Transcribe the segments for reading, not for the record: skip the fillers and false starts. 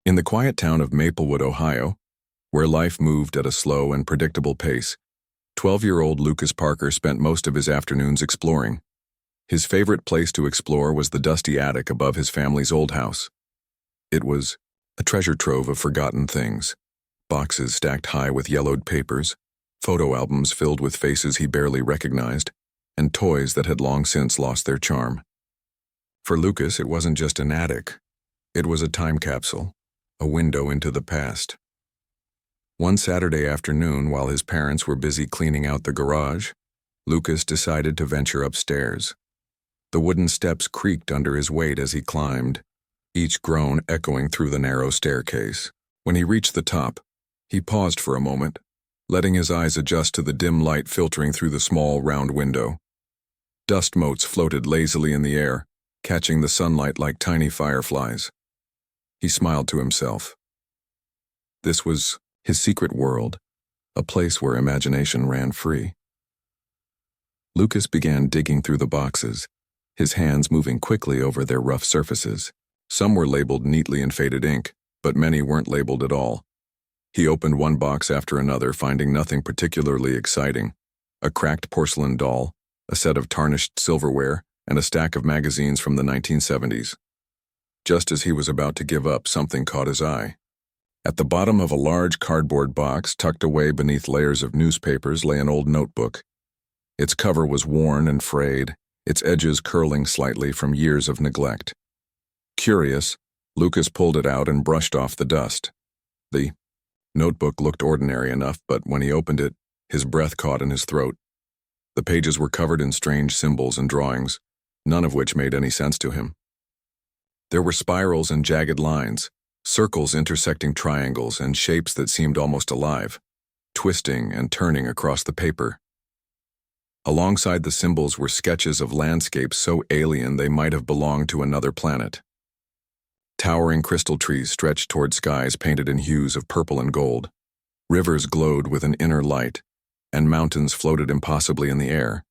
In the quiet town of Maplewood, Ohio, where life moved at a slow and predictable pace, 12-year-old Lucas Parker spent most of his afternoons exploring. His favorite place to explore was the dusty attic above his family's old house. It was a treasure trove of forgotten things, boxes stacked high with yellowed papers, photo albums filled with faces he barely recognized, and toys that had long since lost their charm. For Lucas, it wasn't just an attic. It was a time capsule, a window into the past. One Saturday afternoon, while his parents were busy cleaning out the garage, Lucas decided to venture upstairs. The wooden steps creaked under his weight as he climbed, each groan echoing through the narrow staircase. When he reached the top, he paused for a moment, letting his eyes adjust to the dim light filtering through the small, round window. Dust motes floated lazily in the air, catching the sunlight like tiny fireflies. He smiled to himself. This was his secret world, a place where imagination ran free. Lucas began digging through the boxes, his hands moving quickly over their rough surfaces. Some were labeled neatly in faded ink, but many weren't labeled at all. He opened one box after another, finding nothing particularly exciting. A cracked porcelain doll, a set of tarnished silverware, and a stack of magazines from the 1970s. Just as he was about to give up, something caught his eye. At the bottom of a large cardboard box, tucked away beneath layers of newspapers, lay an old notebook. Its cover was worn and frayed, its edges curling slightly from years of neglect. Curious, Lucas pulled it out and brushed off the dust. The notebook looked ordinary enough, but when he opened it, his breath caught in his throat. The pages were covered in strange symbols and drawings, none of which made any sense to him. There were spirals and jagged lines, circles intersecting triangles, and shapes that seemed almost alive, twisting and turning across the paper. Alongside the symbols were sketches of landscapes so alien they might have belonged to another planet. Towering crystal trees stretched toward skies painted in hues of purple and gold. Rivers glowed with an inner light, and mountains floated impossibly in the air.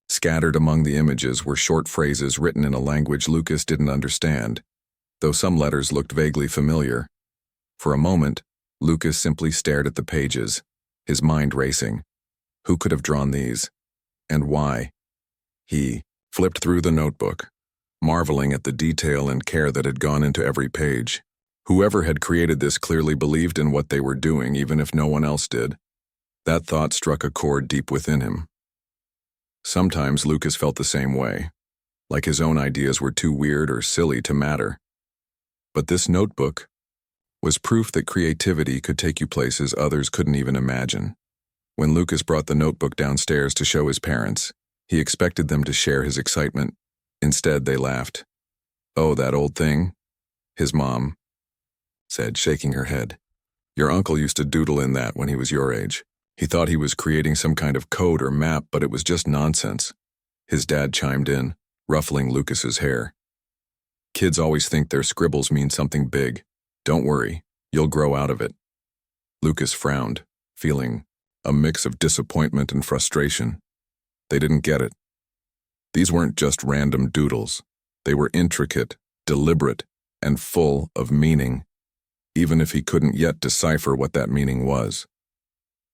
Scattered among the images were short phrases written in a language Lucas didn't understand, though some letters looked vaguely familiar. For a moment, Lucas simply stared at the pages, his mind racing. Who could have drawn these? And why? He flipped through the notebook, marveling at the detail and care that had gone into every page. Whoever had created this clearly believed in what they were doing, even if no one else did. That thought struck a chord deep within him. Sometimes Lucas felt the same way, like his own ideas were too weird or silly to matter. But this notebook was proof that creativity could take you places others couldn't even imagine. When Lucas brought the notebook downstairs to show his parents, he expected them to share his excitement. Instead, they laughed. "Oh, that old thing?" his mom said, shaking her head. "Your uncle used to doodle in that when he was your age. He thought he was creating some kind of code or map, but it was just nonsense." His dad chimed in, ruffling Lucas's hair. "Kids always think their scribbles mean something big. Don't worry, you'll grow out of it." Lucas frowned, feeling a mix of disappointment and frustration. They didn't get it. These weren't just random doodles. They were intricate, deliberate, and full of meaning, even if he couldn't yet decipher what that meaning was.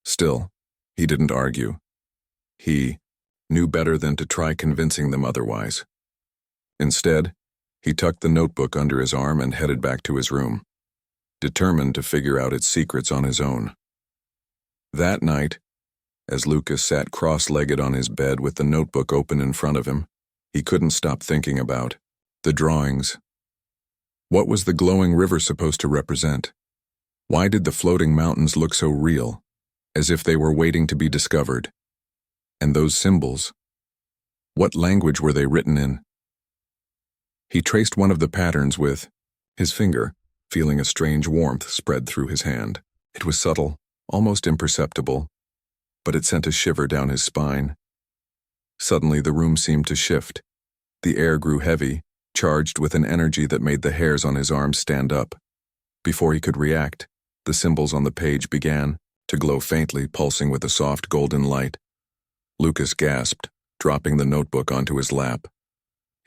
Still, he didn't argue. He knew better than to try convincing them otherwise. Instead, he tucked the notebook under his arm and headed back to his room, determined to figure out its secrets on his own. That night, as Lucas sat cross-legged on his bed with the notebook open in front of him, he couldn't stop thinking about the drawings. What was the glowing river supposed to represent? Why did the floating mountains look so real, as if they were waiting to be discovered? And those symbols, what language were they written in? He traced one of the patterns with his finger, feeling a strange warmth spread through his hand. It was subtle, almost imperceptible, but it sent a shiver down his spine. Suddenly the room seemed to shift. The air grew heavy, charged with an energy that made the hairs on his arms stand up. Before he could react, the symbols on the page began to glow faintly, pulsing with a soft golden light. Lucas gasped, dropping the notebook onto his lap.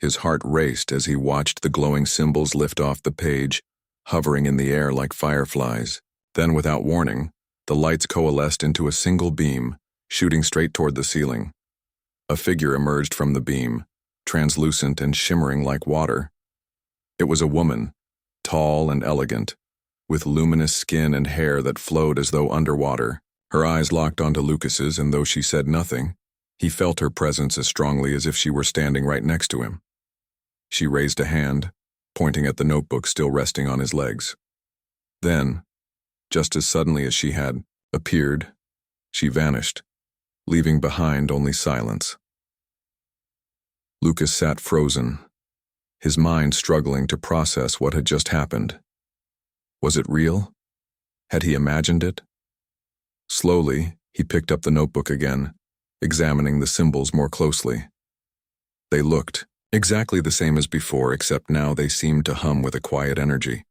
His heart raced as he watched the glowing symbols lift off the page, hovering in the air like fireflies. Then, without warning, the lights coalesced into a single beam, shooting straight toward the ceiling. A figure emerged from the beam, translucent and shimmering like water. It was a woman, tall and elegant, with luminous skin and hair that flowed as though underwater. Her eyes locked onto Lucas's, and though she said nothing, he felt her presence as strongly as if she were standing right next to him. She raised a hand, pointing at the notebook still resting on his legs. Then, just as suddenly as she had appeared, she vanished, leaving behind only silence. Lucas sat frozen, his mind struggling to process what had just happened. Was it real? Had he imagined it? Slowly, he picked up the notebook again, examining the symbols more closely. They looked exactly the same as before, except now they seemed to hum with a quiet energy.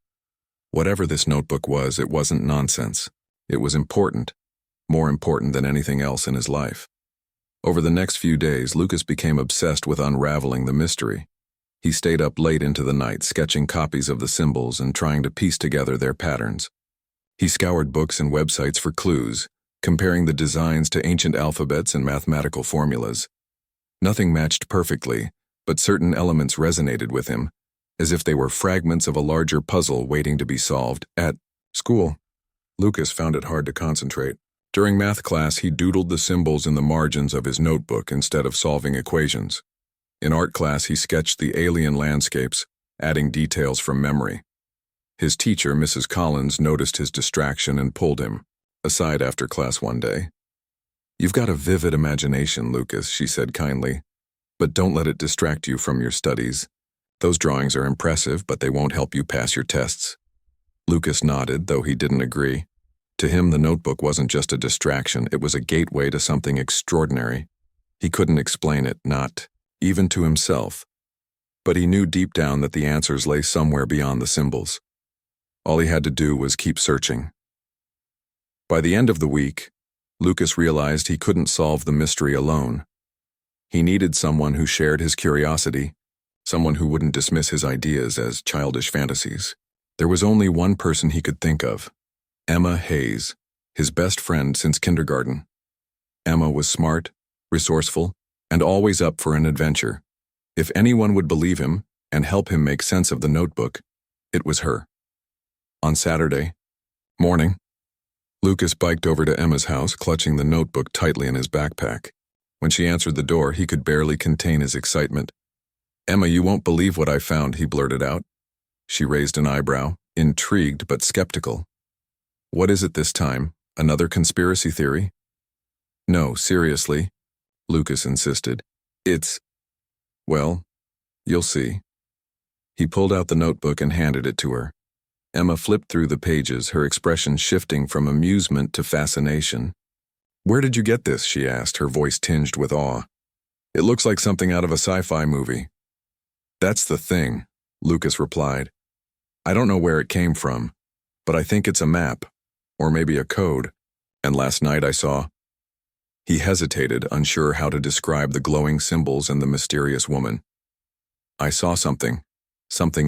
Whatever this notebook was, it wasn't nonsense. It was important, more important than anything else in his life. Over the next few days, Lucas became obsessed with unraveling the mystery. He stayed up late into the night, sketching copies of the symbols and trying to piece together their patterns. He scoured books and websites for clues, comparing the designs to ancient alphabets and mathematical formulas. Nothing matched perfectly, but certain elements resonated with him, as if they were fragments of a larger puzzle waiting to be solved. At school, Lucas found it hard to concentrate. During math class, he doodled the symbols in the margins of his notebook instead of solving equations. In art class, he sketched the alien landscapes, adding details from memory. His teacher, Mrs. Collins, noticed his distraction and pulled him aside after class one day. "You've got a vivid imagination, Lucas," she said kindly, "but don't let it distract you from your studies. Those drawings are impressive, but they won't help you pass your tests." Lucas nodded, though he didn't agree. To him, the notebook wasn't just a distraction, it was a gateway to something extraordinary. He couldn't explain it, not even to himself. But he knew deep down that the answers lay somewhere beyond the symbols. All he had to do was keep searching. By the end of the week, Lucas realized he couldn't solve the mystery alone. He needed someone who shared his curiosity, someone who wouldn't dismiss his ideas as childish fantasies. There was only one person he could think of: Emma Hayes, his best friend since kindergarten. Emma was smart, resourceful, and always up for an adventure. If anyone would believe him and help him make sense of the notebook, it was her. On Saturday morning, Lucas biked over to Emma's house, clutching the notebook tightly in his backpack. When she answered the door, he could barely contain his excitement. "Emma, you won't believe what I found," he blurted out. She raised an eyebrow, intrigued but skeptical. "What is it this time? Another conspiracy theory?" "No, seriously," Lucas insisted. Well, you'll see." He pulled out the notebook and handed it to her. Emma flipped through the pages, her expression shifting from amusement to fascination. "Where did you get this?" she asked, her voice tinged with awe. "It looks like something out of a sci-fi movie." "That's the thing," Lucas replied. "I don't know where it came from, but I think it's a map, or maybe a code, and last night I saw—" He hesitated, unsure how to describe the glowing symbols and the mysterious woman. "I saw something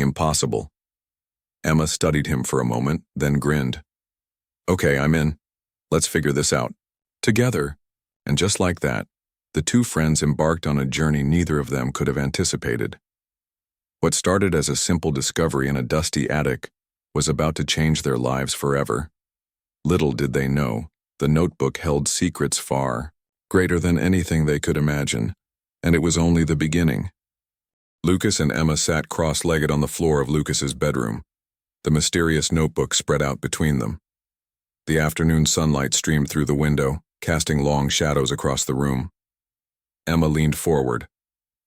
impossible." Emma studied him for a moment, then grinned. "Okay, I'm in. Let's figure this out together." And just like that, the two friends embarked on a journey neither of them could have anticipated. What started as a simple discovery in a dusty attic was about to change their lives forever. Little did they know, the notebook held secrets far greater than anything they could imagine, and it was only the beginning. Lucas and Emma sat cross-legged on the floor of Lucas's bedroom, the mysterious notebook spread out between them. The afternoon sunlight streamed through the window, casting long shadows across the room. Emma leaned forward,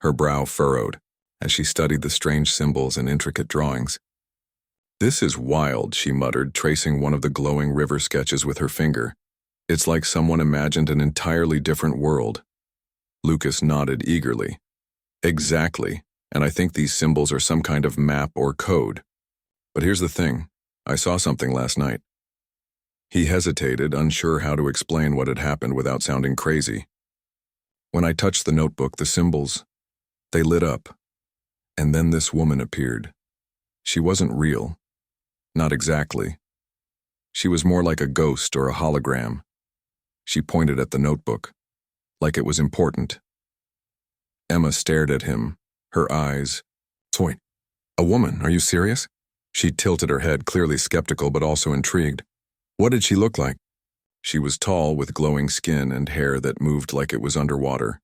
her brow furrowed, as she studied the strange symbols and intricate drawings. "This is wild," she muttered, tracing one of the glowing river sketches with her finger. "It's like someone imagined an entirely different world." Lucas nodded eagerly. "Exactly, and I think these symbols are some kind of map or code. But here's the thing, I saw something last night." He hesitated, unsure how to explain what had happened without sounding crazy. "When I touched the notebook, the symbols, they lit up. And then this woman appeared. She wasn't real. Not exactly. She was more like a ghost or a hologram. She pointed at the notebook, like it was important. Emma stared at him, her eyes. Wait, a woman, are you serious? She tilted her head, clearly skeptical but also intrigued. What did she look like? She was tall, with glowing skin and hair that moved like it was underwater.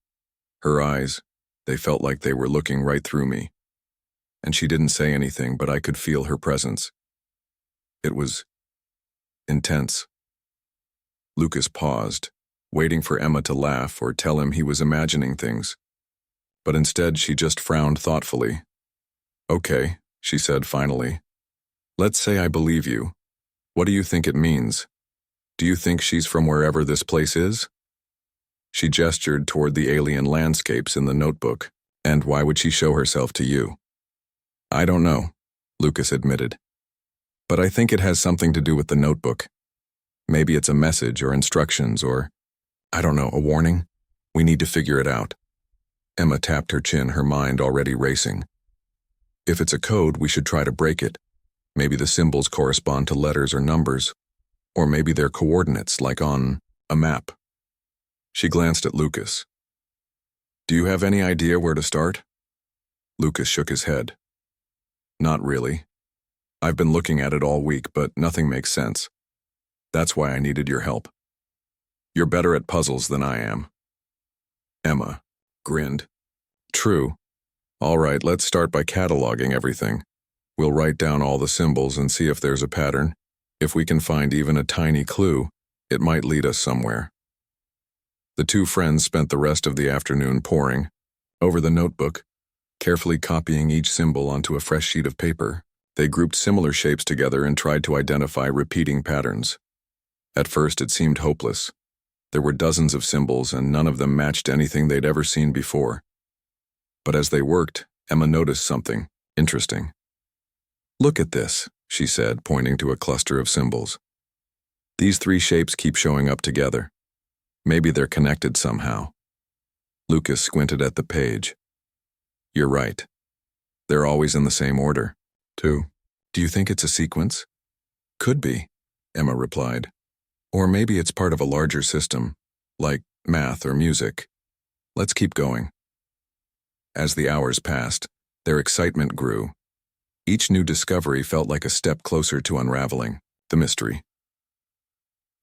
Her eyes, they felt like they were looking right through me. And she didn't say anything, but I could feel her presence. It was intense. Lucas paused, waiting for Emma to laugh or tell him he was imagining things. But instead, she just frowned thoughtfully. Okay, she said finally. Let's say I believe you. What do you think it means? Do you think she's from wherever this place is? She gestured toward the alien landscapes in the notebook. And why would she show herself to you? I don't know, Lucas admitted. But I think it has something to do with the notebook. Maybe it's a message or instructions or, I don't know, a warning? We need to figure it out. Emma tapped her chin, her mind already racing. If it's a code, we should try to break it. Maybe the symbols correspond to letters or numbers. Or maybe they're coordinates, like on a map. She glanced at Lucas. Do you have any idea where to start? Lucas shook his head. Not really. I've been looking at it all week, but nothing makes sense. That's why I needed your help. You're better at puzzles than I am. Emma grinned. True. All right, let's start by cataloging everything. We'll write down all the symbols and see if there's a pattern. If we can find even a tiny clue, it might lead us somewhere. The two friends spent the rest of the afternoon poring over the notebook, carefully copying each symbol onto a fresh sheet of paper. They grouped similar shapes together and tried to identify repeating patterns. At first, it seemed hopeless. There were dozens of symbols, and none of them matched anything they'd ever seen before. But as they worked, Emma noticed something interesting. Look at this, she said, pointing to a cluster of symbols. These three shapes keep showing up together. Maybe they're connected somehow. Lucas squinted at the page. You're right. They're always in the same order, too. Do you think it's a sequence? Could be, Emma replied. Or maybe it's part of a larger system, like math or music. Let's keep going. As the hours passed, their excitement grew. Each new discovery felt like a step closer to unraveling the mystery.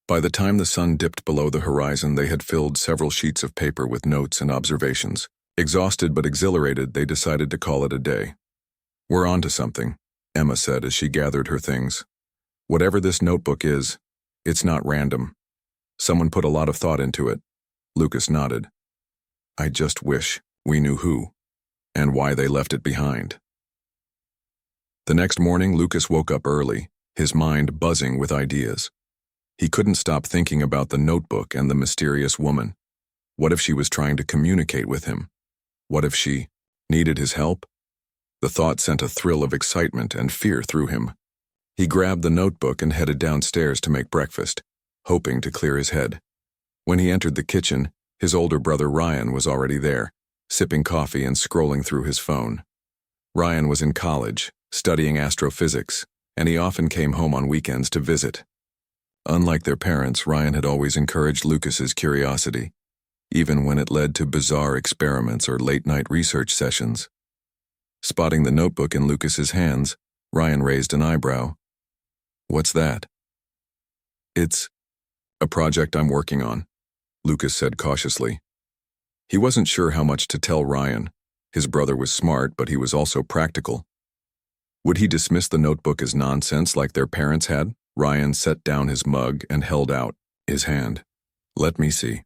By the time the sun dipped below the horizon, they had filled several sheets of paper with notes and observations. Exhausted but exhilarated, they decided to call it a day. We're on to something, Emma said as she gathered her things. Whatever this notebook is, it's not random. Someone put a lot of thought into it. Lucas nodded. I just wish we knew who and why they left it behind. The next morning, Lucas woke up early, his mind buzzing with ideas. He couldn't stop thinking about the notebook and the mysterious woman. What if she was trying to communicate with him? What if she needed his help? The thought sent a thrill of excitement and fear through him. He grabbed the notebook and headed downstairs to make breakfast, hoping to clear his head. When he entered the kitchen, his older brother Ryan was already there, sipping coffee and scrolling through his phone. Ryan was in college, studying astrophysics, and he often came home on weekends to visit. Unlike their parents, Ryan had always encouraged Lucas's curiosity, even when it led to bizarre experiments or late-night research sessions. Spotting the notebook in Lucas's hands, Ryan raised an eyebrow. What's that? It's a project I'm working on, Lucas said cautiously. He wasn't sure how much to tell Ryan. His brother was smart, but he was also practical. Would he dismiss the notebook as nonsense like their parents had? Ryan set down his mug and held out his hand. Let me see.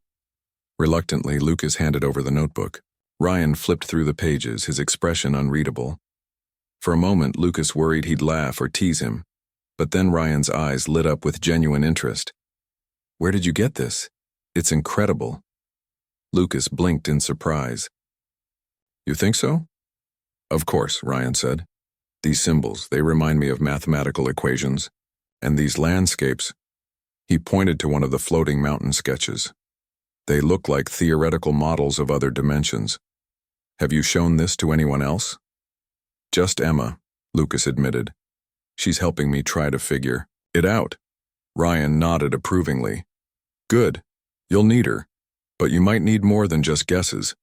Reluctantly, Lucas handed over the notebook. Ryan flipped through the pages, his expression unreadable. For a moment, Lucas worried he'd laugh or tease him, but then Ryan's eyes lit up with genuine interest. Where did you get this? It's incredible. Lucas blinked in surprise. You think so? Of course, Ryan said. These symbols, they remind me of mathematical equations. And these landscapes, he pointed to one of the floating mountain sketches. They look like theoretical models of other dimensions. Have you shown this to anyone else? Just Emma, Lucas admitted. She's helping me try to figure it out. Ryan nodded approvingly. Good. You'll need her. But you might need more than just guesses.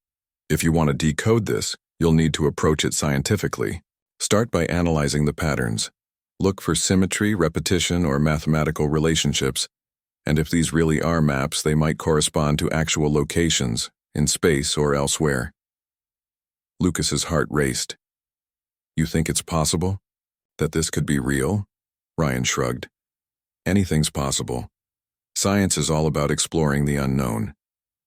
If you want to decode this, you'll need to approach it scientifically. Start by analyzing the patterns. Look for symmetry, repetition, or mathematical relationships, and if these really are maps, they might correspond to actual locations, in space or elsewhere. Lucas's heart raced. You think it's possible? That this could be real? Ryan shrugged. Anything's possible. Science is all about exploring the unknown.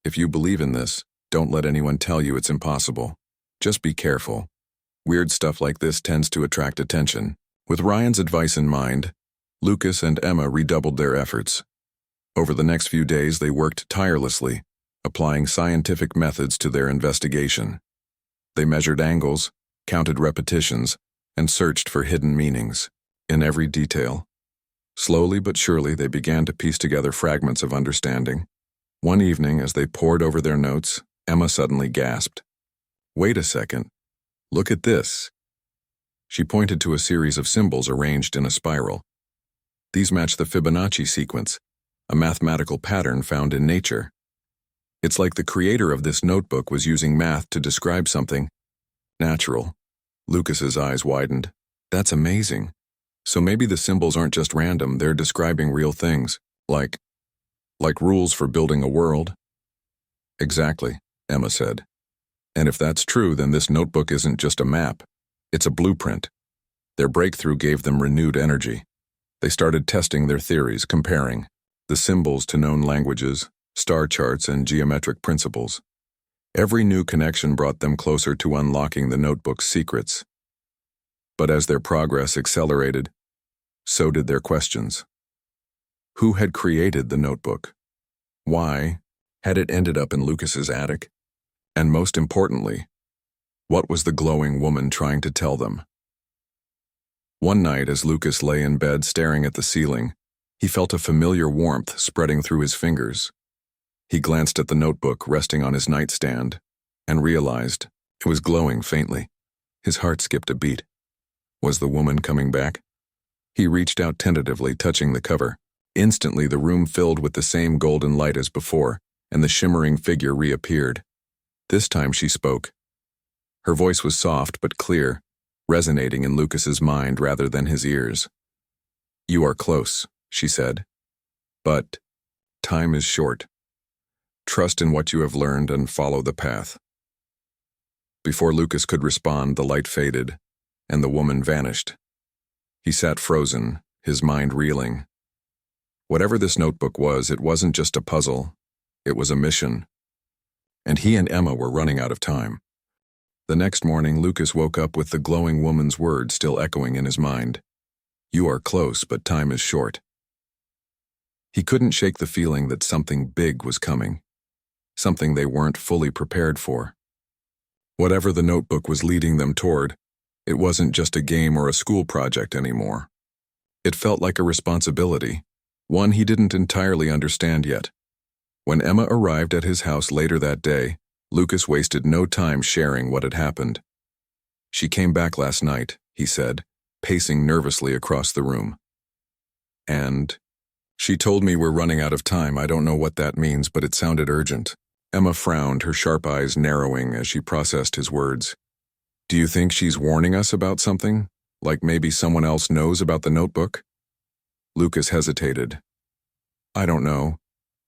If you believe in this, don't let anyone tell you it's impossible. Just be careful. Weird stuff like this tends to attract attention. With Ryan's advice in mind, Lucas and Emma redoubled their efforts. Over the next few days, they worked tirelessly, applying scientific methods to their investigation. They measured angles, counted repetitions, and searched for hidden meanings in every detail. Slowly but surely, they began to piece together fragments of understanding. One evening, as they pored over their notes, Emma suddenly gasped. Wait a second. Look at this. She pointed to a series of symbols arranged in a spiral. These match the Fibonacci sequence, a mathematical pattern found in nature. It's like the creator of this notebook was using math to describe something natural. Lucas's eyes widened. That's amazing. So maybe the symbols aren't just random, they're describing real things, like rules for building a world? Exactly, Emma said. And if that's true, then this notebook isn't just a map. It's a blueprint. Their breakthrough gave them renewed energy. They started testing their theories, comparing the symbols to known languages, star charts, and geometric principles. Every new connection brought them closer to unlocking the notebook's secrets. But as their progress accelerated, so did their questions. Who had created the notebook? Why had it ended up in Lucas's attic? And most importantly, what was the glowing woman trying to tell them? One night, as Lucas lay in bed staring at the ceiling, he felt a familiar warmth spreading through his fingers. He glanced at the notebook resting on his nightstand and realized it was glowing faintly. His heart skipped a beat. Was the woman coming back? He reached out tentatively, touching the cover. Instantly, the room filled with the same golden light as before, and the shimmering figure reappeared. This time she spoke. Her voice was soft but clear, resonating in Lucas's mind rather than his ears. You are close, she said. But time is short. Trust in what you have learned and follow the path. Before Lucas could respond, the light faded, and the woman vanished. He sat frozen, his mind reeling. Whatever this notebook was, it wasn't just a puzzle. It was a mission. And he and Emma were running out of time. The next morning, Lucas woke up with the glowing woman's words still echoing in his mind. You are close, but time is short. He couldn't shake the feeling that something big was coming, something they weren't fully prepared for. Whatever the notebook was leading them toward, it wasn't just a game or a school project anymore. It felt like a responsibility, one he didn't entirely understand yet. When Emma arrived at his house later that day, Lucas wasted no time sharing what had happened. She came back last night, he said, pacing nervously across the room. And she told me we're running out of time. I don't know what that means, but it sounded urgent. Emma frowned, her sharp eyes narrowing as she processed his words. Do you think she's warning us about something? Like maybe someone else knows about the notebook? Lucas hesitated. I don't know,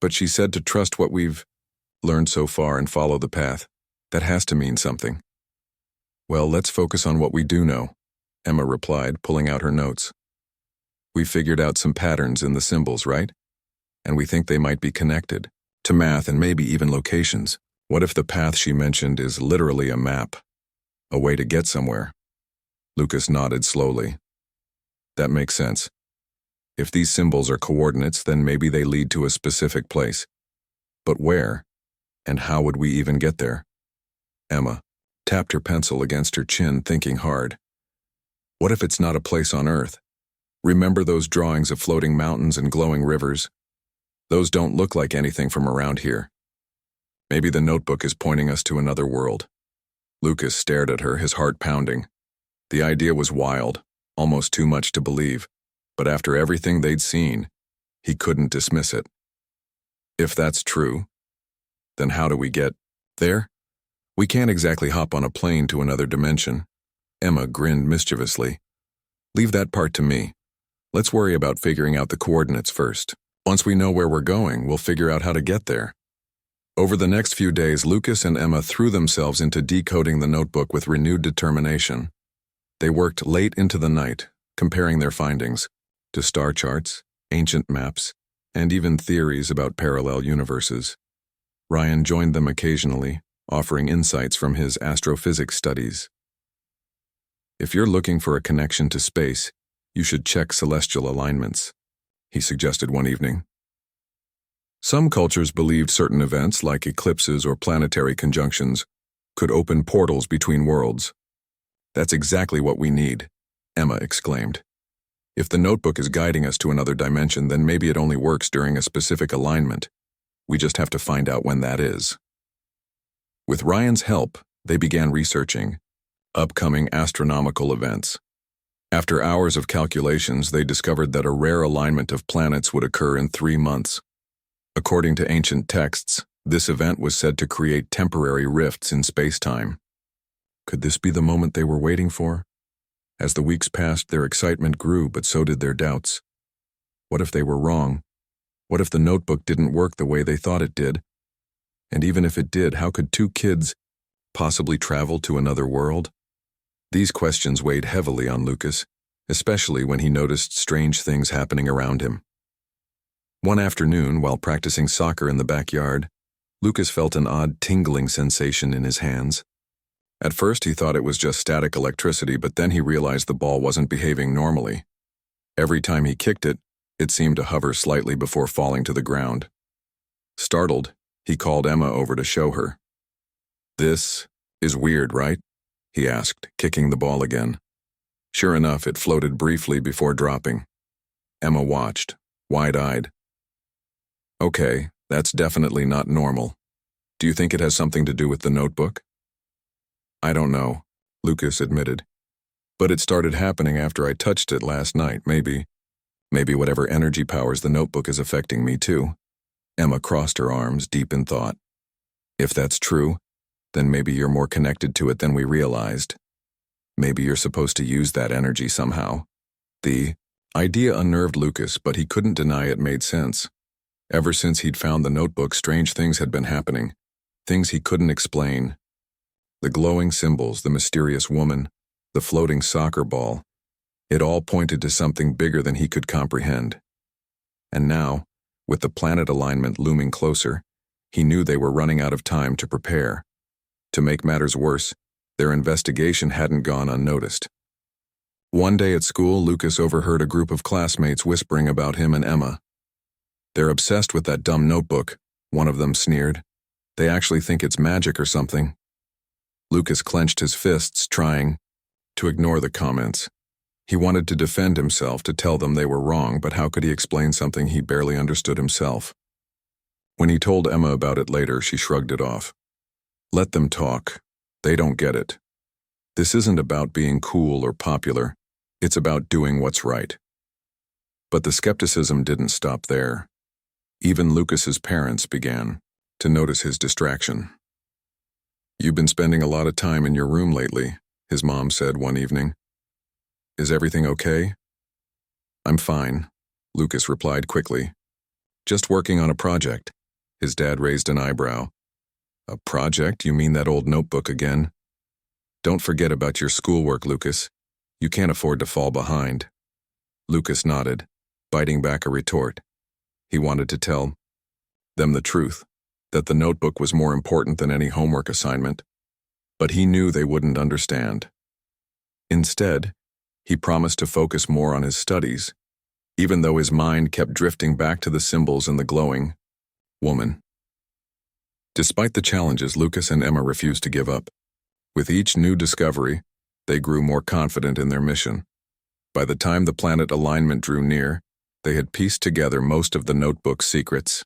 but she said to trust what we've learned so far and follow the path. That has to mean something. Well, let's focus on what we do know, Emma replied, pulling out her notes. We figured out some patterns in the symbols, right? And we think they might be connected to math and maybe even locations. What if the path she mentioned is literally a map? A way to get somewhere? Lucas nodded slowly. That makes sense. If these symbols are coordinates, then maybe they lead to a specific place. But where? And how would we even get there? Emma tapped her pencil against her chin, thinking hard. What if it's not a place on Earth? Remember those drawings of floating mountains and glowing rivers? Those don't look like anything from around here. Maybe the notebook is pointing us to another world. Lucas stared at her, his heart pounding. The idea was wild, almost too much to believe, but after everything they'd seen, he couldn't dismiss it. If that's true, then how do we get there? We can't exactly hop on a plane to another dimension. Emma grinned mischievously. Leave that part to me. Let's worry about figuring out the coordinates first. Once we know where we're going, we'll figure out how to get there. Over the next few days, Lucas and Emma threw themselves into decoding the notebook with renewed determination. They worked late into the night, comparing their findings to star charts, ancient maps, and even theories about parallel universes. Ryan joined them occasionally, offering insights from his astrophysics studies. If you're looking for a connection to space, you should check celestial alignments, he suggested one evening. Some cultures believed certain events, like eclipses or planetary conjunctions, could open portals between worlds. That's exactly what we need, Emma exclaimed. If the notebook is guiding us to another dimension, then maybe it only works during a specific alignment. We just have to find out when that is. With Ryan's help, they began researching upcoming astronomical events. After hours of calculations, they discovered that a rare alignment of planets would occur in 3 months. According to ancient texts, this event was said to create temporary rifts in space-time. Could this be the moment they were waiting for? As the weeks passed, their excitement grew, but so did their doubts. What if they were wrong? What if the notebook didn't work the way they thought it did? And even if it did, how could 2 kids possibly travel to another world? These questions weighed heavily on Lucas, especially when he noticed strange things happening around him. One afternoon, while practicing soccer in the backyard, Lucas felt an odd tingling sensation in his hands. At first, he thought it was just static electricity, but then he realized the ball wasn't behaving normally. Every time he kicked it, it seemed to hover slightly before falling to the ground. Startled, he called Emma over to show her. "This is weird, right?" he asked, kicking the ball again. Sure enough, it floated briefly before dropping. Emma watched, wide-eyed. "Okay, that's definitely not normal. Do you think it has something to do with the notebook?" "I don't know," Lucas admitted. "But it started happening after I touched it last night. Maybe whatever energy powers the notebook is affecting me too." Emma crossed her arms, deep in thought. "If that's true, then maybe you're more connected to it than we realized. Maybe you're supposed to use that energy somehow." The idea unnerved Lucas, but he couldn't deny it made sense. Ever since he'd found the notebook, strange things had been happening, things he couldn't explain. The glowing symbols, the mysterious woman, the floating soccer ball, it all pointed to something bigger than he could comprehend. And now, with the planet alignment looming closer, he knew they were running out of time to prepare. To make matters worse, their investigation hadn't gone unnoticed. One day at school, Lucas overheard a group of classmates whispering about him and Emma. "They're obsessed with that dumb notebook," one of them sneered. "They actually think it's magic or something." Lucas clenched his fists, trying to ignore the comments. He wanted to defend himself, to tell them they were wrong, but how could he explain something he barely understood himself? When he told Emma about it later, she shrugged it off. "Let them talk. They don't get it. This isn't about being cool or popular. It's about doing what's right." But the skepticism didn't stop there. Even Lucas's parents began to notice his distraction. "You've been spending a lot of time in your room lately," his mom said one evening. "Is everything okay?" "I'm fine," Lucas replied quickly. "Just working on a project." His dad raised an eyebrow. "A project? You mean that old notebook again?" "Don't forget about your schoolwork, Lucas. You can't afford to fall behind." Lucas nodded, biting back a retort. He wanted to tell them the truth, that the notebook was more important than any homework assignment, but he knew they wouldn't understand. Instead, he promised to focus more on his studies, even though his mind kept drifting back to the symbols and the glowing woman. Despite the challenges, Lucas and Emma refused to give up. With each new discovery, they grew more confident in their mission. By the time the planet alignment drew near, they had pieced together most of the notebook's secrets.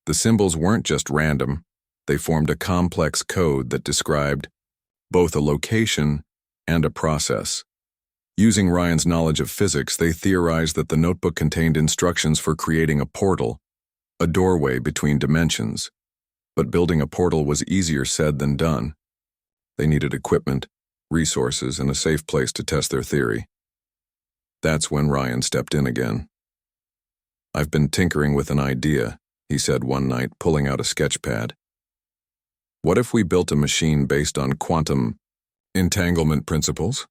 The symbols weren't just random, they formed a complex code that described both a location and a process. Using Ryan's knowledge of physics, they theorized that the notebook contained instructions for creating a portal, a doorway between dimensions. But building a portal was easier said than done. They needed equipment, resources, and a safe place to test their theory. That's when Ryan stepped in again. "I've been tinkering with an idea," he said one night, pulling out a sketch pad. "What if we built a machine based on quantum entanglement principles?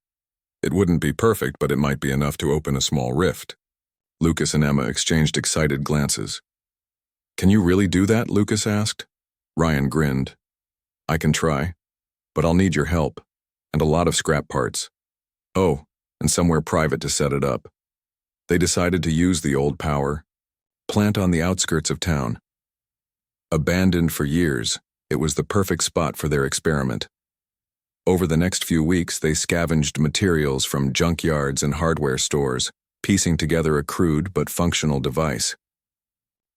It wouldn't be perfect, but it might be enough to open a small rift." Lucas and Emma exchanged excited glances. "Can you really do that?" Lucas asked. Ryan grinned. "I can try, but I'll need your help, and a lot of scrap parts. Oh, and somewhere private to set it up." They decided to use the old power plant on the outskirts of town. Abandoned for years, it was the perfect spot for their experiment. Over the next few weeks, they scavenged materials from junkyards and hardware stores, piecing together a crude but functional device.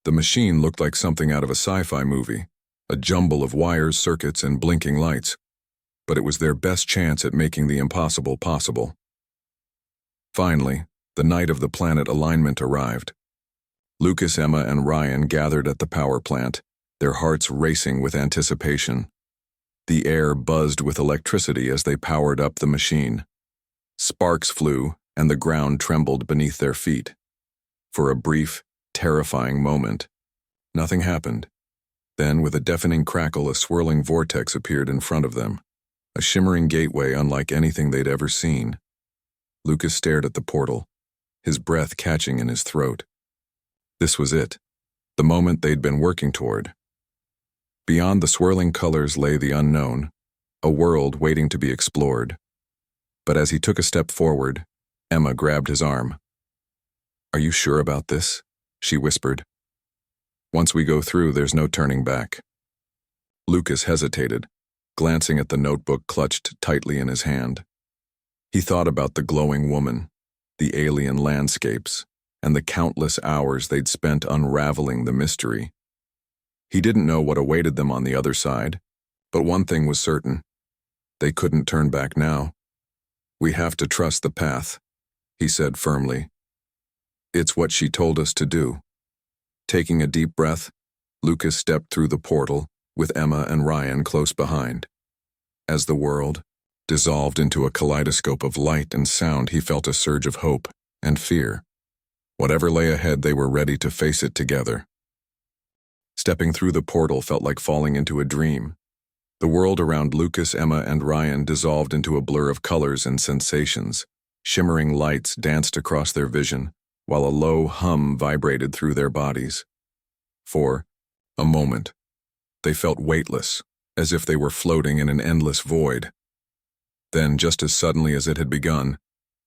The machine looked like something out of a sci-fi movie, a jumble of wires, circuits, and blinking lights. But it was their best chance at making the impossible possible. Finally, the night of the planet alignment arrived. Lucas, Emma, and Ryan gathered at the power plant, their hearts racing with anticipation. The air buzzed with electricity as they powered up the machine. Sparks flew, and the ground trembled beneath their feet. For a brief, terrifying moment, nothing happened. Then, with a deafening crackle, a swirling vortex appeared in front of them, a shimmering gateway unlike anything they'd ever seen. Lucas stared at the portal, his breath catching in his throat. This was it, the moment they'd been working toward. Beyond the swirling colors lay the unknown, a world waiting to be explored. But as he took a step forward, Emma grabbed his arm. "Are you sure about this?" she whispered. "Once we go through, there's no turning back." Lucas hesitated, glancing at the notebook clutched tightly in his hand. He thought about the glowing woman, the alien landscapes, and the countless hours they'd spent unraveling the mystery. He didn't know what awaited them on the other side, but one thing was certain. They couldn't turn back now. "We have to trust the path," he said firmly. "It's what she told us to do." Taking a deep breath, Lucas stepped through the portal, with Emma and Ryan close behind. As the world dissolved into a kaleidoscope of light and sound, he felt a surge of hope and fear. Whatever lay ahead, they were ready to face it together. Stepping through the portal felt like falling into a dream. The world around Lucas, Emma, and Ryan dissolved into a blur of colors and sensations. Shimmering lights danced across their vision, while a low hum vibrated through their bodies. For a moment, they felt weightless, as if they were floating in an endless void. Then, just as suddenly as it had begun,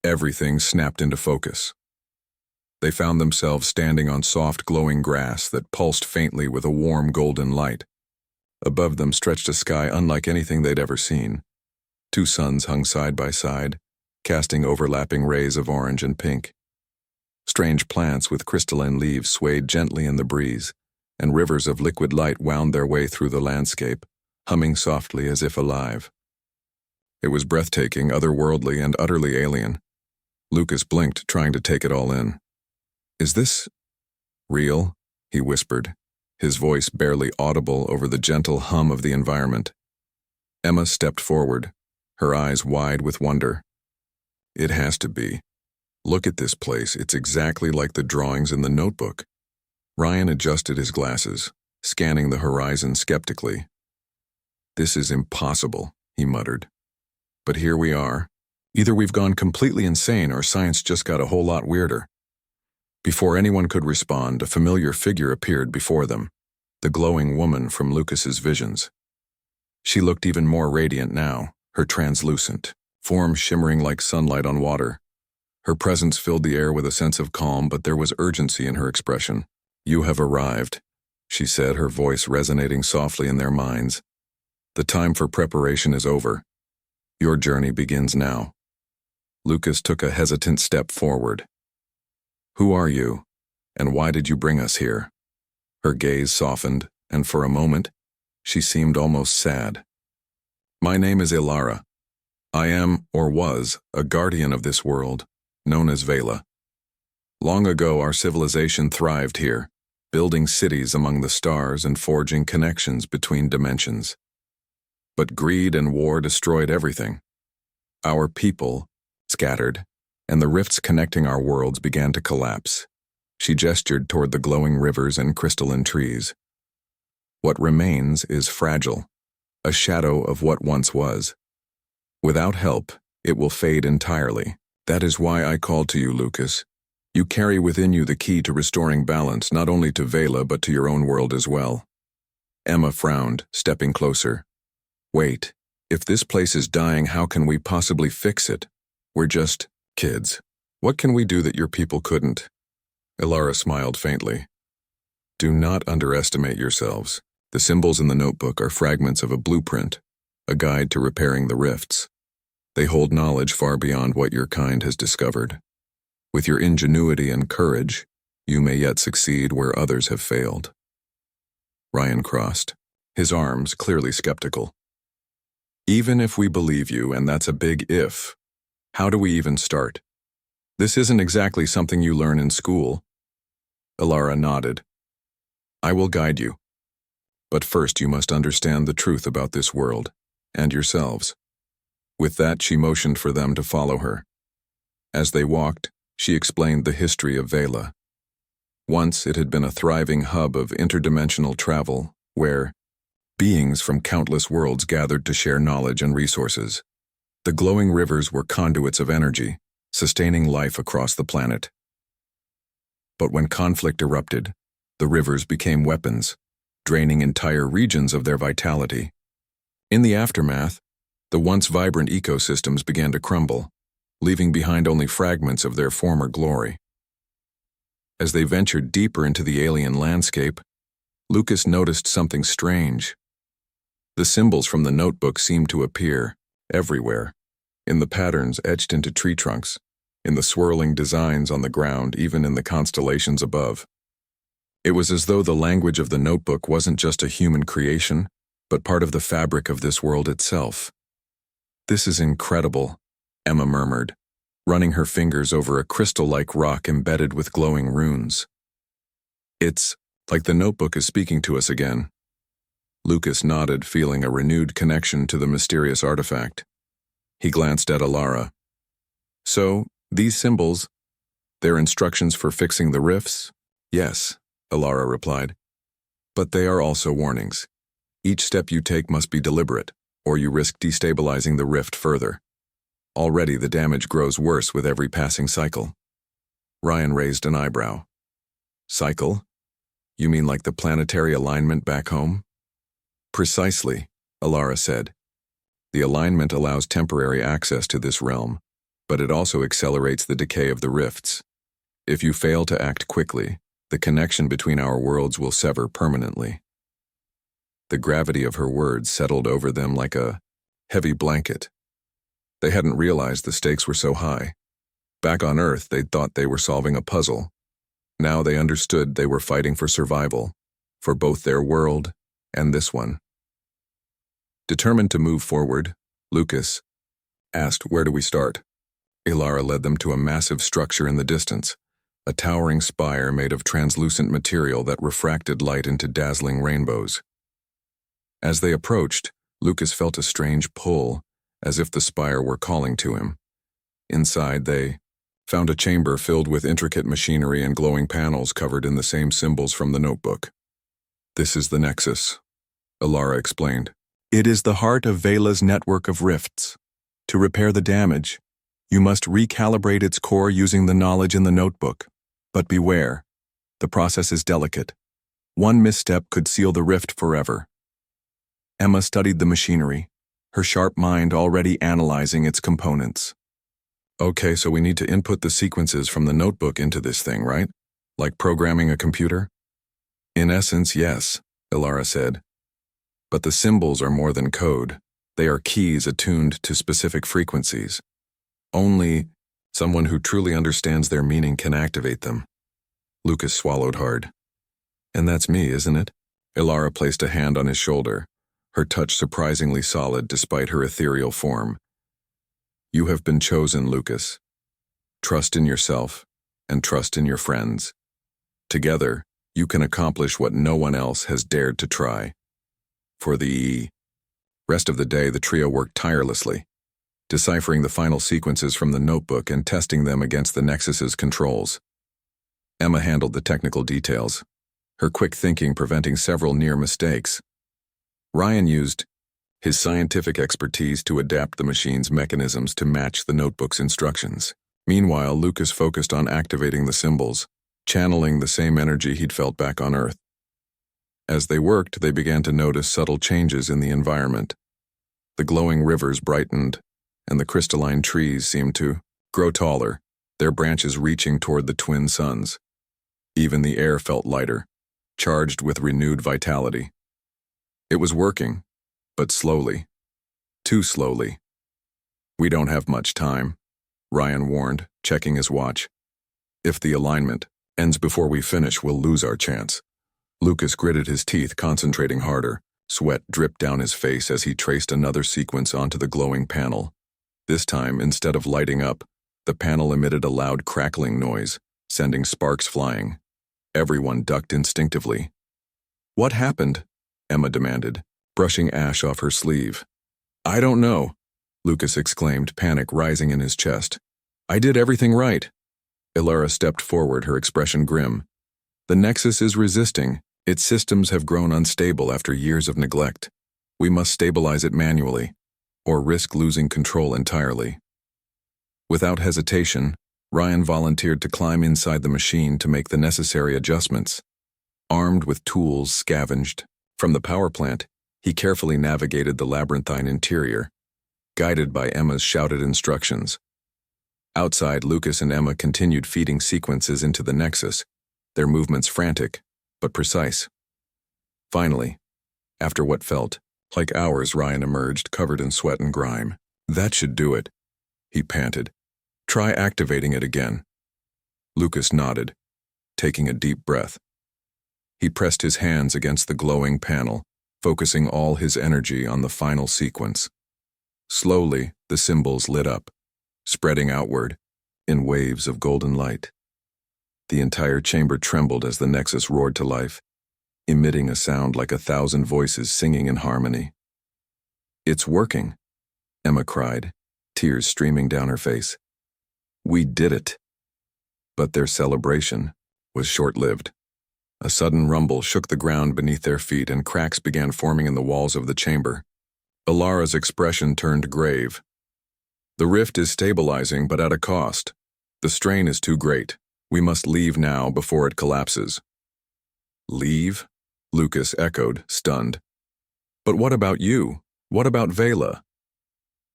everything snapped into focus. They found themselves standing on soft, glowing grass that pulsed faintly with a warm, golden light. Above them stretched a sky unlike anything they'd ever seen. Two suns hung side by side, casting overlapping rays of orange and pink. Strange plants with crystalline leaves swayed gently in the breeze, and rivers of liquid light wound their way through the landscape, humming softly as if alive. It was breathtaking, otherworldly, and utterly alien. Lucas blinked, trying to take it all in. "Is this real?" he whispered, his voice barely audible over the gentle hum of the environment. Emma stepped forward, her eyes wide with wonder. "It has to be. Look at this place, it's exactly like the drawings in the notebook." Ryan adjusted his glasses, scanning the horizon skeptically. "This is impossible," he muttered. "But here we are. Either we've gone completely insane or science just got a whole lot weirder." Before anyone could respond, a familiar figure appeared before them, the glowing woman from Lucas's visions. She looked even more radiant now, her translucent form shimmering like sunlight on water. Her presence filled the air with a sense of calm, but there was urgency in her expression. "You have arrived," she said, her voice resonating softly in their minds. "The time for preparation is over. Your journey begins now." Lucas took a hesitant step forward. "Who are you, and why did you bring us here?" Her gaze softened, and for a moment, she seemed almost sad. "My name is Ilara. I am, or was, a guardian of this world, known as Vela. Long ago, our civilization thrived here, building cities among the stars and forging connections between dimensions. But greed and war destroyed everything. Our people scattered, and the rifts connecting our worlds began to collapse. She gestured toward the glowing rivers and crystalline trees. What remains is fragile, a shadow of what once was. Without help, it will fade entirely. That is why I called to you, Lucas. You carry within you the key to restoring balance not only to Vela but to your own world as well. Emma frowned, stepping closer. Wait, if this place is dying, how can we possibly fix it? We're just kids. What can we do that your people couldn't? Ilara smiled faintly. Do not underestimate yourselves. The symbols in the notebook are fragments of a blueprint, a guide to repairing the rifts. They hold knowledge far beyond what your kind has discovered. With your ingenuity and courage, you may yet succeed where others have failed. Ryan crossed, his arms clearly skeptical. Even if we believe you, and that's a big if, how do we even start? This isn't exactly something you learn in school. Ilara nodded. I will guide you. But first you must understand the truth about this world, and yourselves. With that, she motioned for them to follow her. As they walked, she explained the history of Vela. Once it had been a thriving hub of interdimensional travel, where beings from countless worlds gathered to share knowledge and resources. The glowing rivers were conduits of energy, sustaining life across the planet. But when conflict erupted, the rivers became weapons, draining entire regions of their vitality. In the aftermath, the once vibrant ecosystems began to crumble, leaving behind only fragments of their former glory. As they ventured deeper into the alien landscape, Lucas noticed something strange. The symbols from the notebook seemed to appear everywhere, in the patterns etched into tree trunks, in the swirling designs on the ground, even in the constellations above. It was as though the language of the notebook wasn't just a human creation, but part of the fabric of this world itself. This is incredible, Emma murmured, running her fingers over a crystal-like rock embedded with glowing runes. It's like the notebook is speaking to us again. Lucas nodded, feeling a renewed connection to the mysterious artifact. He glanced at Ilara. So, these symbols, they're instructions for fixing the rifts? Yes, Ilara replied. But they are also warnings. Each step you take must be deliberate, or you risk destabilizing the rift further. Already the damage grows worse with every passing cycle. Ryan raised an eyebrow. Cycle? You mean like the planetary alignment back home? Precisely, Ilara said. The alignment allows temporary access to this realm, but it also accelerates the decay of the rifts. If you fail to act quickly, the connection between our worlds will sever permanently. The gravity of her words settled over them like a heavy blanket. They hadn't realized the stakes were so high. Back on Earth, they'd thought they were solving a puzzle. Now they understood they were fighting for survival, for both their world and this one. Determined to move forward, Lucas asked, "Where do we start?" Ilara led them to a massive structure in the distance, a towering spire made of translucent material that refracted light into dazzling rainbows. As they approached, Lucas felt a strange pull, as if the spire were calling to him. Inside, they found a chamber filled with intricate machinery and glowing panels covered in the same symbols from the notebook. This is the Nexus, Ilara explained. It is the heart of Vela's network of rifts. To repair the damage, you must recalibrate its core using the knowledge in the notebook. But beware, the process is delicate. One misstep could seal the rift forever. Emma studied the machinery, her sharp mind already analyzing its components. Okay, so we need to input the sequences from the notebook into this thing, right? Like programming a computer? In essence, yes, Ilara said. But the symbols are more than code. They are keys attuned to specific frequencies. Only someone who truly understands their meaning can activate them. Lucas swallowed hard. And that's me, isn't it? Ilara placed a hand on his shoulder, her touch surprisingly solid despite her ethereal form. You have been chosen, Lucas. Trust in yourself and trust in your friends. Together, you can accomplish what no one else has dared to try. For the rest of the day, the trio worked tirelessly, deciphering the final sequences from the notebook and testing them against the Nexus's controls. Emma handled the technical details, her quick thinking preventing several near mistakes. Ryan used his scientific expertise to adapt the machine's mechanisms to match the notebook's instructions. Meanwhile, Lucas focused on activating the symbols, channeling the same energy he'd felt back on Earth. As they worked, they began to notice subtle changes in the environment. The glowing rivers brightened, and the crystalline trees seemed to grow taller, their branches reaching toward the twin suns. Even the air felt lighter, charged with renewed vitality. It was working, but slowly. Too slowly. "We don't have much time," Ryan warned, checking his watch. "If the alignment ends before we finish, we'll lose our chance." Lucas gritted his teeth, concentrating harder. Sweat dripped down his face as he traced another sequence onto the glowing panel. This time, instead of lighting up, the panel emitted a loud crackling noise, sending sparks flying. Everyone ducked instinctively. "What happened?" Emma demanded, brushing ash off her sleeve. "I don't know," Lucas exclaimed, panic rising in his chest. "I did everything right." Ilara stepped forward, her expression grim. "The Nexus is resisting. Its systems have grown unstable after years of neglect. We must stabilize it manually, or risk losing control entirely." Without hesitation, Ryan volunteered to climb inside the machine to make the necessary adjustments. Armed with tools scavenged from the power plant, he carefully navigated the labyrinthine interior, guided by Emma's shouted instructions. Outside, Lucas and Emma continued feeding sequences into the Nexus, their movements frantic, but precise. Finally, after what felt like hours, Ryan emerged, covered in sweat and grime. "That should do it," he panted. "Try activating it again." Lucas nodded, taking a deep breath. He pressed his hands against the glowing panel, focusing all his energy on the final sequence. Slowly, the symbols lit up, spreading outward in waves of golden light. The entire chamber trembled as the Nexus roared to life, emitting a sound like 1,000 voices singing in harmony. "It's working," Emma cried, tears streaming down her face. "We did it." But their celebration was short-lived. A sudden rumble shook the ground beneath their feet, and cracks began forming in the walls of the chamber. Ilara's expression turned grave. "The rift is stabilizing, but at a cost. The strain is too great. We must leave now before it collapses." "Leave?" Lucas echoed, stunned. "But what about you? What about Vela?"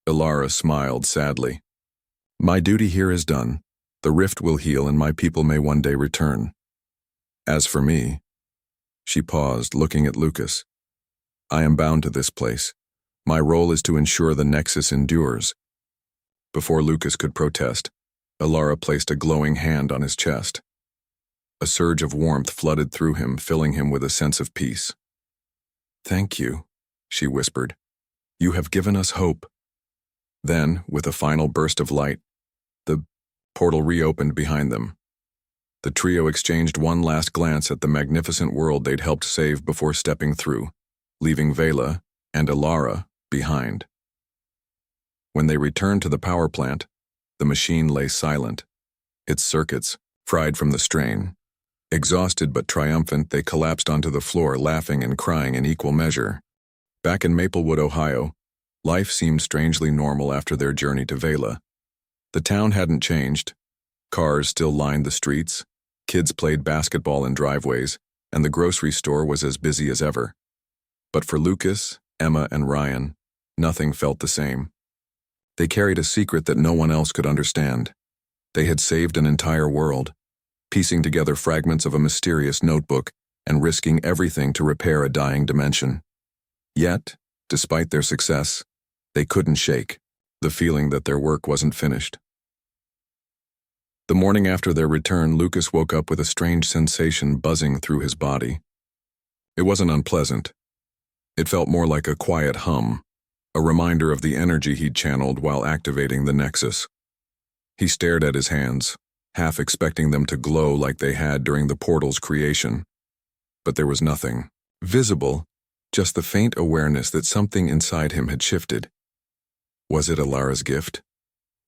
Ilara smiled sadly. "My duty here is done. The rift will heal and my people may one day return. As for me," she paused, looking at Lucas, "I am bound to this place. My role is to ensure the Nexus endures." Before Lucas could protest, Ilara placed a glowing hand on his chest. A surge of warmth flooded through him, filling him with a sense of peace. "Thank you," she whispered. "You have given us hope." Then, with a final burst of light, the portal reopened behind them. The trio exchanged one last glance at the magnificent world they'd helped save before stepping through, leaving Vela and Ilara behind. When they returned to the power plant, the machine lay silent, its circuits fried from the strain. Exhausted but triumphant, they collapsed onto the floor, laughing and crying in equal measure. Back in Maplewood, Ohio, life seemed strangely normal after their journey to Vela. The town hadn't changed. Cars still lined the streets, kids played basketball in driveways, and the grocery store was as busy as ever. But for Lucas, Emma, and Ryan, nothing felt the same. They carried a secret that no one else could understand. They had saved an entire world, piecing together fragments of a mysterious notebook and risking everything to repair a dying dimension. Yet, despite their success, they couldn't shake the feeling that their work wasn't finished. The morning after their return, Lucas woke up with a strange sensation buzzing through his body. It wasn't unpleasant. It felt more like a quiet hum, a a reminder of the energy he'd channeled while activating the Nexus. He stared at his hands, half expecting them to glow like they had during the portal's creation. But there was nothing visible, just the faint awareness that something inside him had shifted. Was it Alara's gift?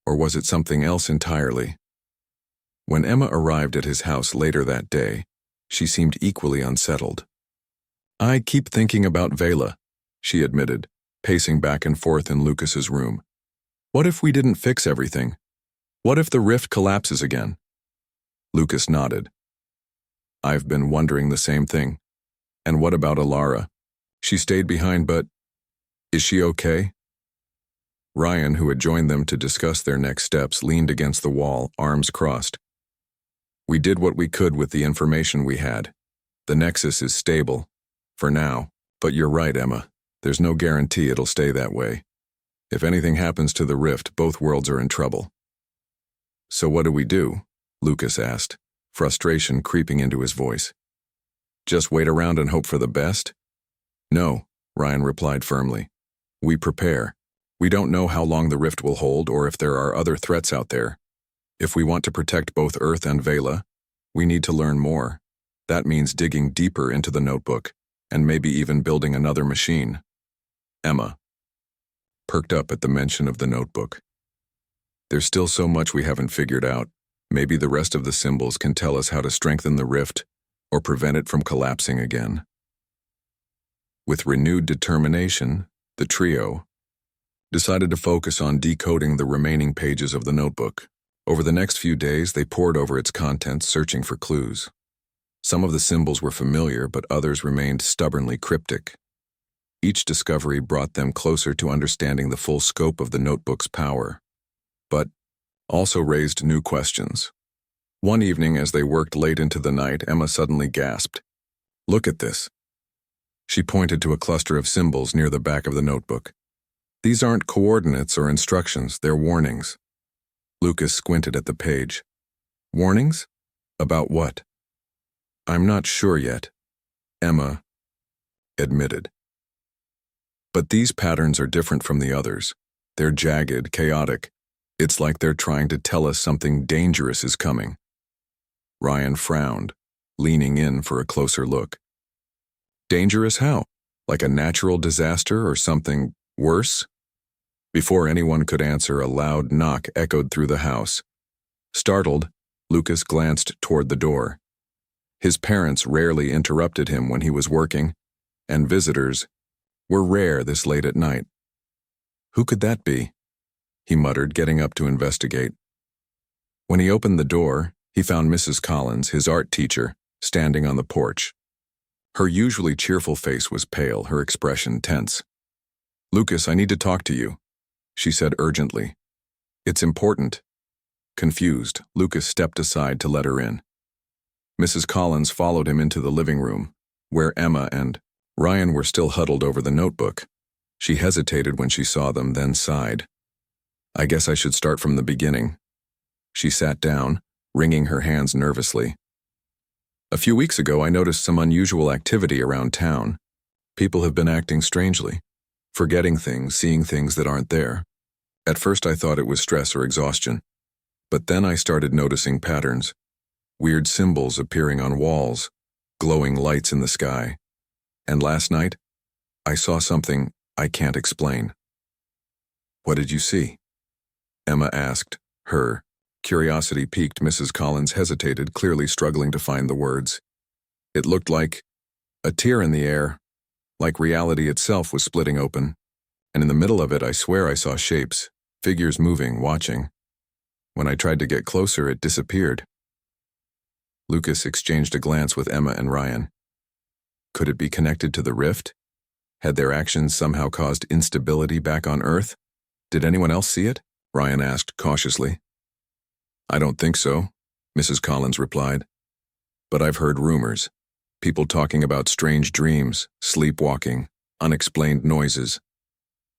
Or was it something else entirely? When Emma arrived at his house later that day, she seemed equally unsettled. "I keep thinking about Vela," she admitted, pacing back and forth in Lucas's room. "What if we didn't fix everything? What if the rift collapses again?" Lucas nodded. "I've been wondering the same thing. And what about Alara? She stayed behind, but is she okay?" Ryan, who had joined them to discuss their next steps, leaned against the wall, arms crossed. "We did what we could with the information we had. The Nexus is stable, for now. But you're right, Emma. There's no guarantee it'll stay that way. If anything happens to the rift, both worlds are in trouble." "So what do we do?" Lucas asked, frustration creeping into his voice. "Just wait around and hope for the best?" "No," Ryan replied firmly. "We prepare. We don't know how long the rift will hold or if there are other threats out there. If we want to protect both Earth and Vela, we need to learn more. That means digging deeper into the notebook, and maybe even building another machine." Emma perked up at the mention of the notebook. "There's still so much we haven't figured out. Maybe the rest of the symbols can tell us how to strengthen the rift or prevent it from collapsing again." With renewed determination, the trio decided to focus on decoding the remaining pages of the notebook. Over the next few days, they pored over its contents, searching for clues. Some of the symbols were familiar, but others remained stubbornly cryptic. Each discovery brought them closer to understanding the full scope of the notebook's power, but also raised new questions. One evening, as they worked late into the night, Emma suddenly gasped. "Look at this." She pointed to a cluster of symbols near the back of the notebook. "These aren't coordinates or instructions, they're warnings." Lucas squinted at the page. "Warnings? About what?" "I'm not sure yet," Emma admitted. "But these patterns are different from the others. They're jagged, chaotic. It's like they're trying to tell us something dangerous is coming." Ryan frowned, leaning in for a closer look. "Dangerous how? Like a natural disaster or something worse?" Before anyone could answer, a loud knock echoed through the house. Startled, Lucas glanced toward the door. His parents rarely interrupted him when he was working, and visitors were rare this late at night. "Who could that be?" he muttered, getting up to investigate. When he opened the door, he found Mrs. Collins, his art teacher, standing on the porch. Her usually cheerful face was pale, her expression tense. "Lucas, I need to talk to you," she said urgently. "It's important." Confused, Lucas stepped aside to let her in. Mrs. Collins followed him into the living room, where Emma and Ryan were still huddled over the notebook. She hesitated when she saw them, then sighed. "I guess I should start from the beginning." She sat down, wringing her hands nervously. "A few weeks ago, I noticed some unusual activity around town. People have been acting strangely, forgetting things, seeing things that aren't there. At first I thought it was stress or exhaustion, but then I started noticing patterns. Weird symbols appearing on walls, glowing lights in the sky. And last night, I saw something I can't explain." "What did you see?" Emma asked. Her curiosity piqued. Mrs. Collins hesitated, clearly struggling to find the words. "It looked like a tear in the air, like reality itself was splitting open. And in the middle of it, I swear I saw shapes, figures moving, watching. When I tried to get closer, it disappeared." Lucas exchanged a glance with Emma and Ryan. Could it be connected to the rift? Had their actions somehow caused instability back on Earth? Did anyone else see it? Ryan asked cautiously. "I don't think so," Mrs. Collins replied. "But I've heard rumors. People talking about strange dreams, sleepwalking, unexplained noises.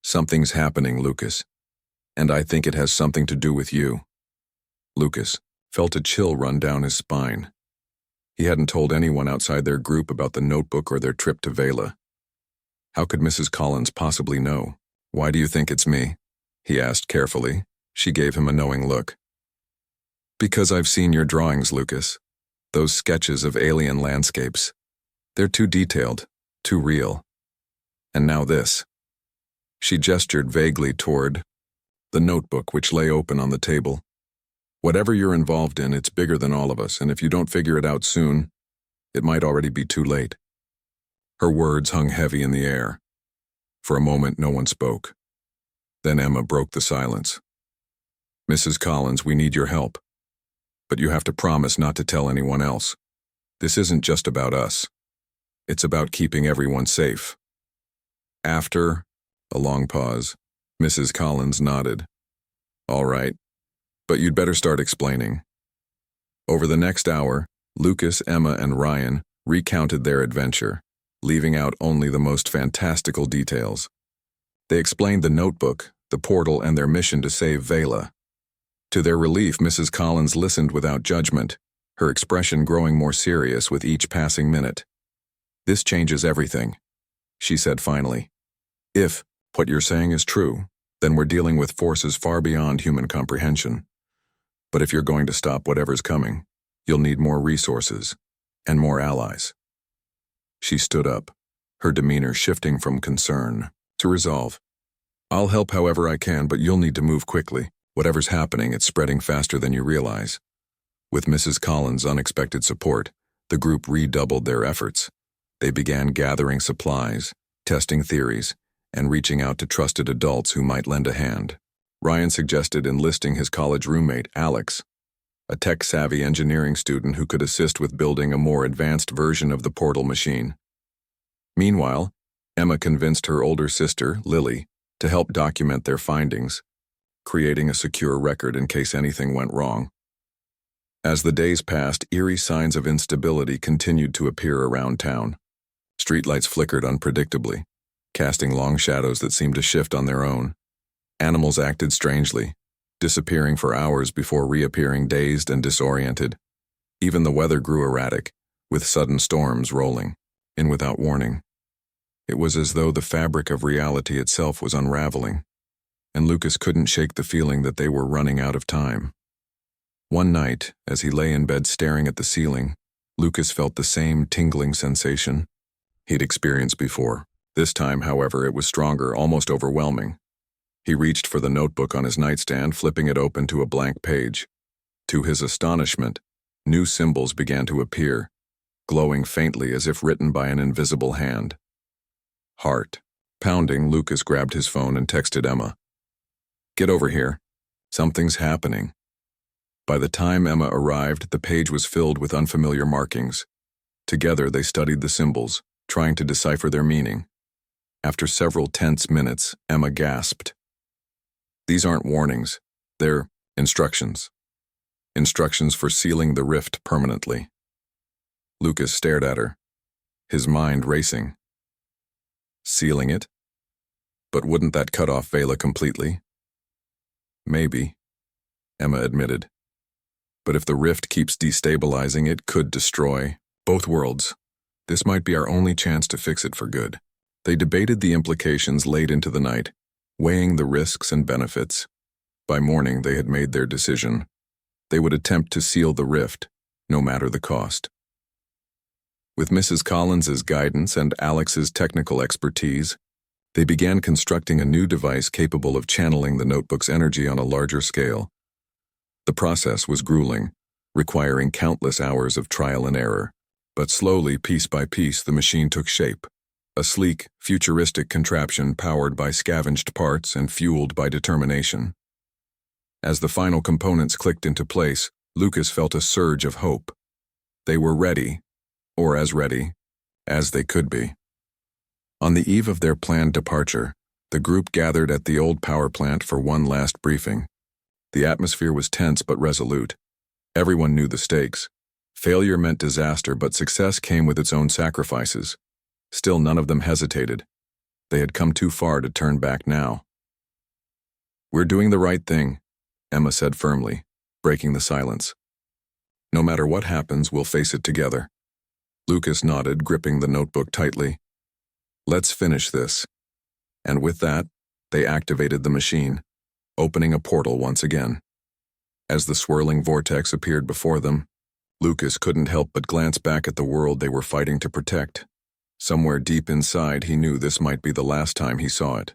Something's happening, Lucas. And I think it has something to do with you." Lucas felt a chill run down his spine. He hadn't told anyone outside their group about the notebook or their trip to Vela. How could Mrs. Collins possibly know? "Why do you think it's me?" he asked carefully. She gave him a knowing look. "Because I've seen your drawings, Lucas. Those sketches of alien landscapes. They're too detailed, too real. And now this." She gestured vaguely toward the notebook which lay open on the table. "Whatever you're involved in, it's bigger than all of us, and if you don't figure it out soon, it might already be too late." Her words hung heavy in the air. For a moment, no one spoke. Then Emma broke the silence. "Mrs. Collins, we need your help. But you have to promise not to tell anyone else. This isn't just about us. It's about keeping everyone safe." After a long pause, Mrs. Collins nodded. "All right, but you'd better start explaining." Over the next hour, Lucas, Emma, and Ryan recounted their adventure, leaving out only the most fantastical details. They explained the notebook, the portal, and their mission to save Vela. To their relief, Mrs. Collins listened without judgment, her expression growing more serious with each passing minute. "This changes everything," she said finally. "If what you're saying is true, then we're dealing with forces far beyond human comprehension. But if you're going to stop whatever's coming, you'll need more resources and more allies." She stood up, her demeanor shifting from concern to resolve. "I'll help however I can, but you'll need to move quickly. Whatever's happening, it's spreading faster than you realize." With Mrs. Collins' unexpected support, the group redoubled their efforts. They began gathering supplies, testing theories, and reaching out to trusted adults who might lend a hand. Ryan suggested enlisting his college roommate, Alex, a tech-savvy engineering student who could assist with building a more advanced version of the portal machine. Meanwhile, Emma convinced her older sister, Lily, to help document their findings, creating a secure record in case anything went wrong. As the days passed, eerie signs of instability continued to appear around town. Streetlights flickered unpredictably, casting long shadows that seemed to shift on their own. Animals acted strangely, disappearing for hours before reappearing dazed and disoriented. Even the weather grew erratic, with sudden storms rolling in without warning. It was as though the fabric of reality itself was unraveling, and Lucas couldn't shake the feeling that they were running out of time. One night, as he lay in bed staring at the ceiling, Lucas felt the same tingling sensation he'd experienced before. This time, however, it was stronger, almost overwhelming. He reached for the notebook on his nightstand, flipping it open to a blank page. To his astonishment, new symbols began to appear, glowing faintly as if written by an invisible hand. Heart pounding, Lucas grabbed his phone and texted Emma. "Get over here. Something's happening." By the time Emma arrived, the page was filled with unfamiliar markings. Together, they studied the symbols, trying to decipher their meaning. After several tense minutes, Emma gasped. "These aren't warnings. They're instructions. Instructions for sealing the rift permanently." Lucas stared at her, his mind racing. Sealing it? But wouldn't that cut off Vela completely? Maybe, Emma admitted. But if the rift keeps destabilizing, it could destroy both worlds. This might be our only chance to fix it for good. They debated the implications late into the night, weighing the risks and benefits. By morning, they had made their decision. They would attempt to seal the rift, no matter the cost. With Mrs. Collins's guidance and Alex's technical expertise, they began constructing a new device capable of channeling the notebook's energy on a larger scale. The process was grueling, requiring countless hours of trial and error. But slowly, piece by piece, the machine took shape. A sleek, futuristic contraption powered by scavenged parts and fueled by determination. As the final components clicked into place, Lucas felt a surge of hope. They were ready, or as ready as they could be. On the eve of their planned departure, the group gathered at the old power plant for one last briefing. The atmosphere was tense but resolute. Everyone knew the stakes. Failure meant disaster, but success came with its own sacrifices. Still, none of them hesitated. They had come too far to turn back now. "We're doing the right thing," Emma said firmly, breaking the silence. "No matter what happens, we'll face it together." Lucas nodded, gripping the notebook tightly. "Let's finish this." And with that, They activated the machine, opening a portal once again. As the swirling vortex appeared before them, Lucas couldn't help but glance back at the world they were fighting to protect. Somewhere deep inside, he knew this might be the last time he saw it.